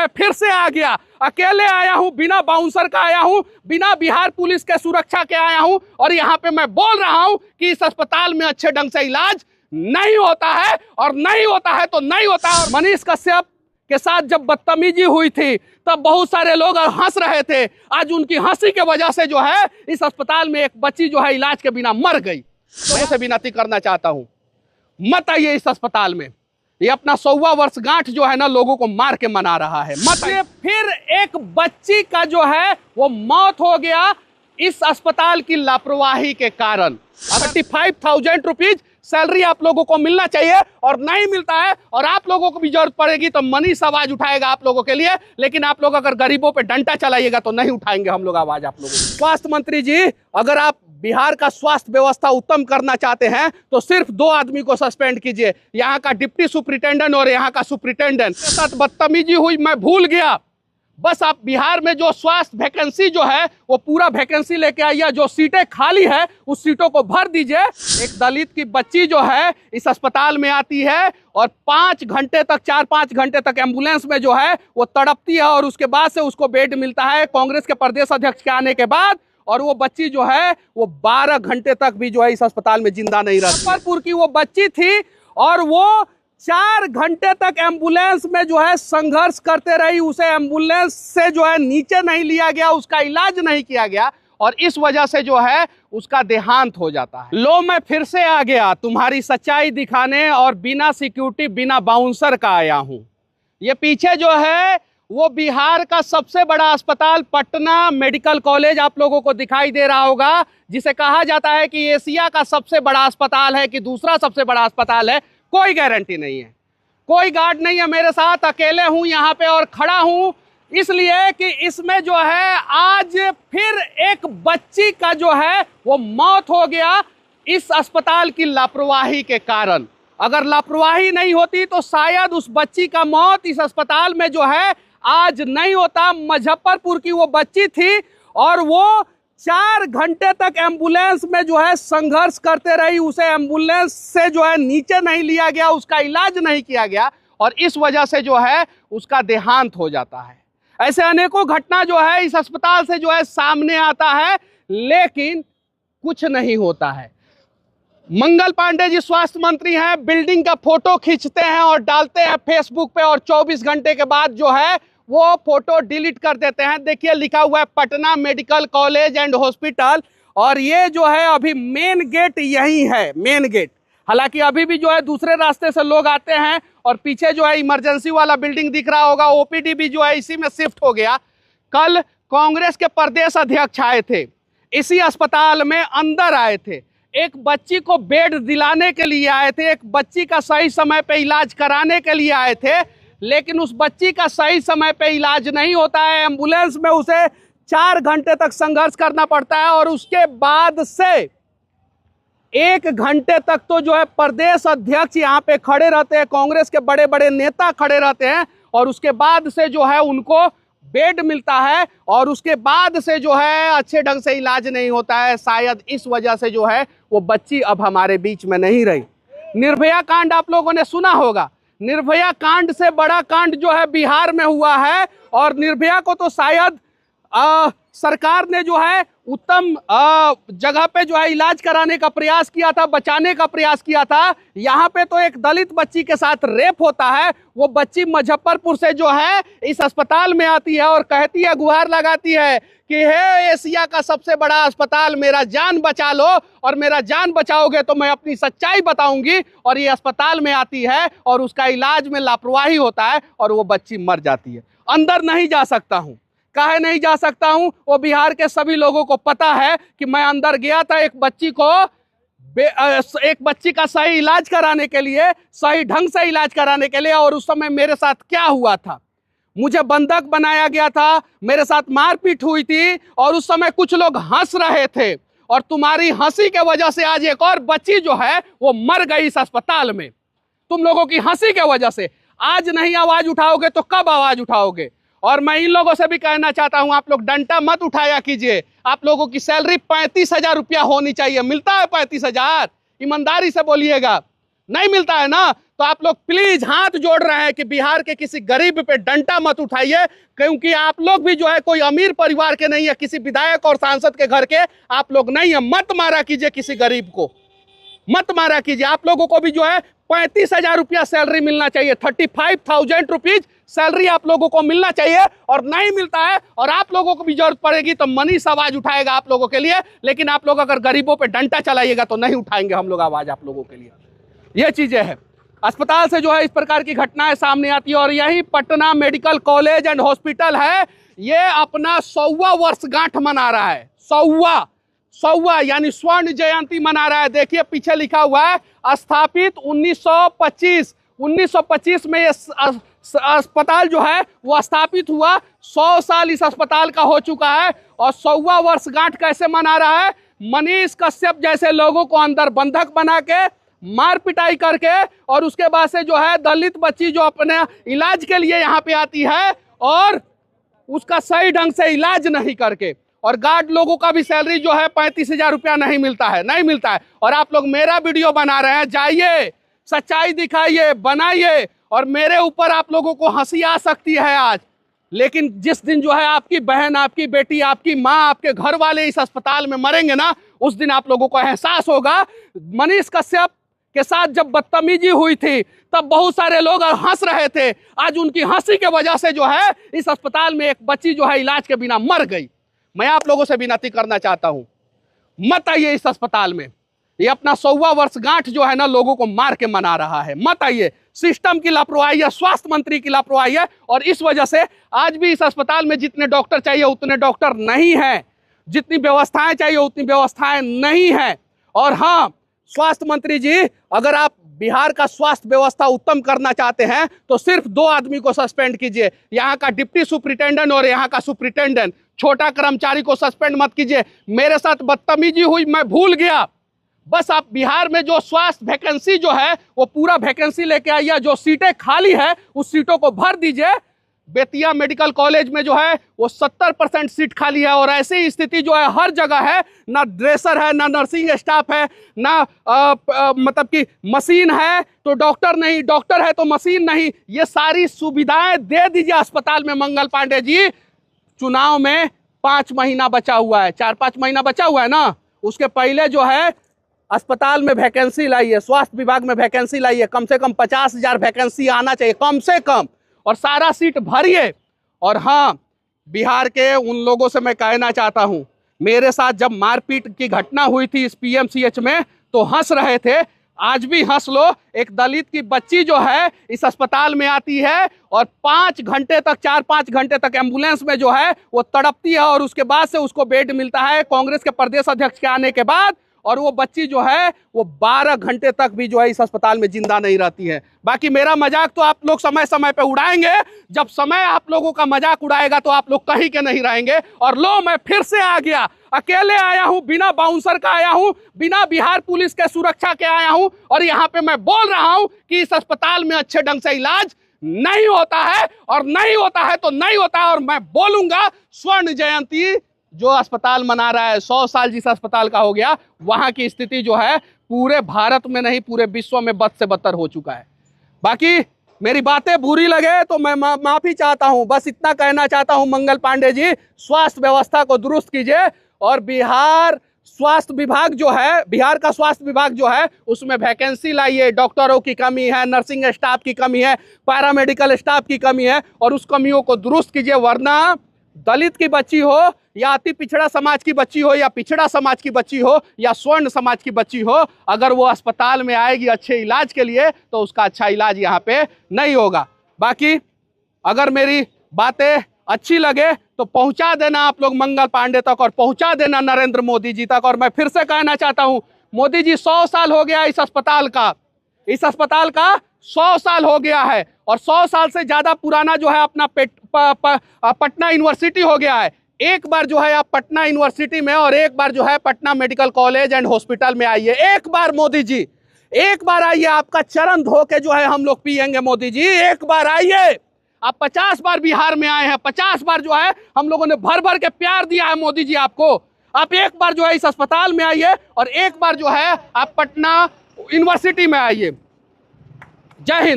मैं फिर से आ गया, अकेले आया हूं, बिना बाउंसर का आया हूं, बिना बिहार पुलिस के सुरक्षा के आया हूं और यहां पे मैं बोल रहा हूं कि इस अस्पताल में अच्छे ढंग से इलाज नहीं होता है और नहीं होता है तो नहीं होता है। और मनीष कश्यप के साथ जब बदतमीजी हुई थी तब बहुत सारे लोग हंस रहे थे, आज उनकी हंसी के वजह से जो है इस अस्पताल में एक बच्ची जो है इलाज के बिना मर गई। मैं से विनती करना चाहता हूं, मत आइए इस अस्पताल में, ये अपना 100वां वर्षगांठ जो है ना लोगों को मार के मना रहा है। मत आइए। फिर एक बच्ची का जो है वो मौत हो गया इस अस्पताल की लापरवाही के कारण। 35,000 रुपीज सैलरी आप लोगों को मिलना चाहिए और नहीं मिलता है, और आप लोगों को भी जरूरत पड़ेगी तो मनीष आवाज उठाएगा आप लोगों के लिए, लेकिन आप लोग अगर गरीबों पे डंडा चलाइएगा तो नहीं उठाएंगे हम लोग आवाज आप लोगों की। स्वास्थ्य मंत्री जी, अगर आप बिहार का स्वास्थ्य व्यवस्था उत्तम करना चाहते हैं तो सिर्फ 2 आदमी को सस्पेंड कीजिए, यहाँ का डिप्टी सुपरिटेंडेंट और यहाँ का सुपरिटेंडेंट के साथ बदतमीजी हुई, मैं भूल गया। बस आप बिहार में जो स्वास्थ्य वैकेंसी जो है वो पूरा वैकेंसी लेके आइए, जो सीटें खाली है उस सीटों को भर दीजिए। एक दलित की बच्ची जो है इस अस्पताल में आती है और 5 घंटे तक 4-5 घंटे तक एम्बुलेंस में जो है वो तड़पती है और उसके बाद से उसको बेड मिलता है कांग्रेस के प्रदेश अध्यक्ष के आने के बाद, और वो बच्ची जो है वो 12 घंटे तक भी जो है इस अस्पताल में जिंदा नहीं रही। मुजफ्फरपुर की वो बच्ची थी और वो 4 घंटे तक एम्बुलेंस में जो है संघर्ष करते रही, उसे एम्बुलेंस से जो है नीचे नहीं लिया गया, उसका इलाज नहीं किया गया और इस वजह से जो है उसका देहांत हो जाता है। लो मैं फिर से आ गया तुम्हारी सच्चाई दिखाने और बिना सिक्योरिटी बिना बाउंसर का आया हूं। ये पीछे जो है वो बिहार का सबसे बड़ा अस्पताल पटना मेडिकल कॉलेज आप लोगों को दिखाई दे रहा होगा, जिसे कहा जाता है कि एशिया का सबसे बड़ा अस्पताल है कि दूसरा सबसे बड़ा अस्पताल है। कोई गारंटी नहीं है, कोई गार्ड नहीं है मेरे साथ, अकेले हूं यहाँ पे और खड़ा हूं इसलिए कि इसमें जो है आज फिर एक बच्ची का जो है वो मौत हो गया इस अस्पताल की लापरवाही के कारण। अगर लापरवाही नहीं होती तो शायद उस बच्ची का मौत इस अस्पताल में जो है आज नहीं होता। मुजफ्फरपुर की वो बच्ची थी और वो 4 घंटे तक एम्बुलेंस में जो है संघर्ष करते रही, उसे एम्बुलेंस से जो है नीचे नहीं लिया गया, उसका इलाज नहीं किया गया और इस वजह से जो है उसका देहांत हो जाता है। ऐसे अनेकों घटना जो है इस अस्पताल से जो है सामने आता है, लेकिन कुछ नहीं होता है। मंगल पांडे जी स्वास्थ्य मंत्री हैं, बिल्डिंग का फोटो खींचते हैं और डालते हैं फेसबुक पे और 24 घंटे के बाद जो है वो फोटो डिलीट कर देते हैं। देखिए लिखा हुआ है Patna medical college and hospital, और ये जो है अभी मेन गेट यही है, मेन गेट। हालांकि अभी भी जो है दूसरे रास्ते से लोग आते हैं और पीछे जो है इमरजेंसी वाला बिल्डिंग दिख रहा होगा, ओपीडी भी जो है इसी में शिफ्ट हो गया। कल कांग्रेस के प्रदेश अध्यक्ष आए थे, इसी अस्पताल में अंदर आए थे, एक बच्ची को बेड दिलाने के लिए आए थे, एक बच्ची का सही समय पे इलाज कराने के लिए आए थे, लेकिन उस बच्ची का सही समय पे इलाज नहीं होता है। एम्बुलेंस में उसे 4 घंटे तक संघर्ष करना पड़ता है और उसके बाद से 1 घंटे तक तो जो है प्रदेश अध्यक्ष यहाँ पे खड़े रहते हैं, कांग्रेस के बड़े बड़े नेता खड़े रहते हैं और उसके बाद से जो है उनको बेड मिलता है और उसके बाद से जो है अच्छे ढंग से इलाज नहीं होता है। शायद इस वजह से जो है वो बच्ची अब हमारे बीच में नहीं रही। निर्भया कांड आप लोगों ने सुना होगा, निर्भया कांड से बड़ा कांड जो है बिहार में हुआ है और निर्भया को तो शायद सरकार ने जो है उत्तम जगह पे जो है इलाज कराने का प्रयास किया था, बचाने का प्रयास किया था। यहाँ पे तो एक दलित बच्ची के साथ रेप होता है। वो बच्ची मुजफ्फरपुर से जो है इस अस्पताल में आती है और कहती है, गुहार लगाती है कि हे एशिया का सबसे बड़ा अस्पताल, मेरा जान बचा लो और मेरा जान बचाओगे तो मैं अपनी सच्चाई बताऊंगी। और ये अस्पताल में आती है और उसका इलाज में लापरवाही होता है और वो बच्ची मर जाती है। अंदर नहीं जा सकता हूँ, काहे नहीं जा सकता हूं? वो बिहार के सभी लोगों को पता है कि मैं अंदर गया था एक बच्ची का सही इलाज कराने के लिए, सही ढंग से इलाज कराने के लिए, और उस समय मेरे साथ क्या हुआ था। मुझे बंधक बनाया गया था, मेरे साथ मारपीट हुई थी और उस समय कुछ लोग हंस रहे थे और तुम्हारी हंसी के वजह से आज एक और बच्ची जो है वो मर गई इस अस्पताल में। तुम लोगों की हंसी के वजह से आज नहीं आवाज उठाओगे तो कब आवाज उठाओगे? और मैं इन लोगों से भी कहना चाहता हूं, आप लोग डंडा मत उठाया कीजिए। आप लोगों की सैलरी 35,000 रुपया होनी चाहिए। मिलता है 35,000? ईमानदारी से बोलिएगा। नहीं मिलता है ना, तो आप लोग प्लीज हाथ जोड़ रहे हैं कि बिहार के किसी गरीब पे डंडा मत उठाइए, क्योंकि आप लोग भी जो है कोई अमीर परिवार के नहीं है, किसी विधायक और सांसद के घर के आप लोग नहीं है। मत मारा कीजिए किसी गरीब को, मत मारा कीजिए। आप लोगों को भी जो है 35,000 रुपया सैलरी मिलना चाहिए, 35,000 रुपीज सैलरी आप लोगों को मिलना चाहिए, और नहीं मिलता है। और आप लोगों को भी जरूरत पड़ेगी तो मनीष आवाज उठाएगा आप लोगों के लिए, लेकिन आप लोग अगर गरीबों पे डंडा चलाइएगा तो नहीं उठाएंगे हम लोग आवाज आप लोगों के लिए। ये चीजें हैं। अस्पताल से जो है इस प्रकार की घटनाएं सामने आती है, और यही Patna medical college and hospital है, ये अपना 100वां वर्षगांठ मना रहा है। 100वां यानी स्वर्ण जयंती मना रहा है। देखिए पीछे लिखा हुआ है स्थापित 1925 में ये अस्पताल जो है वो स्थापित हुआ। 100 साल इस अस्पताल का हो चुका है, और 100वां वर्षगांठ कैसे मना रहा है? मनीष कश्यप जैसे लोगों को अंदर बंधक बना के, मार पिटाई करके, और उसके बाद से जो है दलित बच्ची जो अपने इलाज के लिए यहाँ पे आती है और उसका सही ढंग से इलाज नहीं करके, और गार्ड लोगों का भी सैलरी जो है 35,000 रुपया नहीं मिलता है, नहीं मिलता है। और आप लोग मेरा वीडियो बना रहे हैं, जाइए सच्चाई दिखाइए, बनाइए, और मेरे ऊपर आप लोगों को हंसी आ सकती है आज, लेकिन जिस दिन जो है आपकी बहन, आपकी बेटी, आपकी माँ, आपके घर वाले इस अस्पताल में मरेंगे ना, उस दिन आप लोगों को एहसास होगा। मनीष कश्यप के साथ जब बदतमीजी हुई थी तब बहुत सारे लोग हंस रहे थे, आज उनकी हंसी के वजह से जो है इस अस्पताल में एक बच्ची जो है इलाज के बिना मर गई। मैं आप लोगों से विनती करना चाहता हूं, मत आइए इस अस्पताल में। ये अपना 100वां वर्षगांठ जो है ना लोगों को मार के मना रहा है, मत आइए। सिस्टम की लापरवाही है, स्वास्थ्य मंत्री की लापरवाही है, और इस वजह से आज भी इस अस्पताल में जितने डॉक्टर चाहिए उतने डॉक्टर नहीं हैं, जितनी व्यवस्थाएं चाहिए उतनी व्यवस्थाएं नहीं हैं। और हाँ, स्वास्थ्य मंत्री जी, अगर आप बिहार का स्वास्थ्य व्यवस्था उत्तम करना चाहते हैं तो सिर्फ 2 आदमी को सस्पेंड कीजिए, यहाँ का डिप्टी सुपरिटेंडेंट और यहाँ का सुपरिटेंडेंट। छोटा कर्मचारी को सस्पेंड मत कीजिए। मेरे साथ बदतमीजी हुई, मैं भूल गया। बस आप बिहार में जो स्वास्थ्य वैकेंसी जो है वो पूरा वैकेंसी लेके आइए, जो सीटें खाली है उस सीटों को भर दीजिए। बेतिया मेडिकल कॉलेज में जो है वो 70% सीट खाली है, और ऐसी स्थिति जो है हर जगह है, ना ड्रेसर है, ना नर्सिंग स्टाफ है, ना मतलब कि मशीन है तो डॉक्टर नहीं, डॉक्टर है तो मशीन नहीं। ये सारी सुविधाएं दे दीजिए अस्पताल में। मंगल पांडे जी, चुनाव में 5 महीना बचा हुआ है, 4-5 महीना बचा हुआ है ना, उसके पहले जो है अस्पताल में वैकेंसी लाइए, स्वास्थ्य विभाग में वैकेंसी लाइए, कम से कम 50,000 वैकेंसी आना चाहिए कम से कम, और सारा सीट भरिए। और हाँ, बिहार के उन लोगों से मैं कहना चाहता हूं, मेरे साथ जब मारपीट की घटना हुई थी इस पीएमसीएच में तो हंस रहे थे, आज भी हंस लो। एक दलित की बच्ची जो है इस अस्पताल में आती है और 5 घंटे तक, 4-5 घंटे तक एम्बुलेंस में जो है वो तड़पती है, और उसके बाद से उसको बेड मिलता है कांग्रेस के प्रदेश अध्यक्ष के आने के बाद, और वो बच्ची जो है वो 12 घंटे तक भी जो है इस अस्पताल में जिंदा नहीं रहती है। बाकी मेरा मजाक तो आप लोग समय समय पे उड़ाएंगे, जब समय आप लोगों का मजाक उड़ाएगा तो आप लोग कहीं के नहीं रहेंगे। और लो, मैं फिर से आ गया, अकेले आया हूं, बिना बाउंसर का आया हूं, बिना बिहार पुलिस के सुरक्षा के आया हूं, और यहाँ पे मैं बोल रहा हूं कि इस अस्पताल में अच्छे ढंग से इलाज नहीं होता है, और नहीं होता है तो नहीं होता है। और मैं बोलूंगा, स्वर्ण जयंती जो अस्पताल मना रहा है, 100 साल जिस अस्पताल का हो गया, वहां की स्थिति जो है पूरे भारत में नहीं पूरे विश्व में बद से बदतर हो चुका है। बाकी मेरी बातें बुरी लगे तो मैं माफी चाहता हूं, बस इतना कहना चाहता हूं। मंगल पांडे जी, स्वास्थ्य व्यवस्था को दुरुस्त कीजिए, और बिहार स्वास्थ्य विभाग जो है, बिहार का स्वास्थ्य विभाग जो है उसमें वैकेंसी लाइए। डॉक्टरों की कमी है, नर्सिंग स्टाफ की कमी है, पैरामेडिकल स्टाफ की कमी है, और उस कमियों को दुरुस्त कीजिए। वरना दलित की बच्ची हो, या अति पिछड़ा समाज की बच्ची हो, या पिछड़ा समाज की बच्ची हो, या स्वर्ण समाज की बच्ची हो, अगर वो अस्पताल में आएगी अच्छे इलाज के लिए तो उसका अच्छा इलाज यहाँ पे नहीं होगा। बाकी अगर मेरी बातें अच्छी लगे तो पहुंचा देना आप लोग मंगल पांडे तक, और पहुंचा देना नरेंद्र मोदी जी तक। और मैं फिर से कहना चाहता हूं, मोदी जी, 100 साल हो गया इस अस्पताल का, इस अस्पताल का 100 साल हो गया है, और 100 साल से ज्यादा पुराना जो है अपना पटना यूनिवर्सिटी हो गया है। एक बार जो है आप पटना यूनिवर्सिटी में, और एक बार जो है Patna medical college and hospital में आइए। एक बार मोदी जी, एक बार आइए, आपका चरण धो के जो है हम लोग पिएंगे। मोदी जी, एक बार आइए। आप 50 बार बिहार में आए हैं, 50 बार जो है हम लोगों ने भर भर के प्यार दिया है मोदी जी आपको। आप एक बार जो है इस अस्पताल में आइए, और एक बार जो है आप पटना यूनिवर्सिटी में आइए। जय हिंद।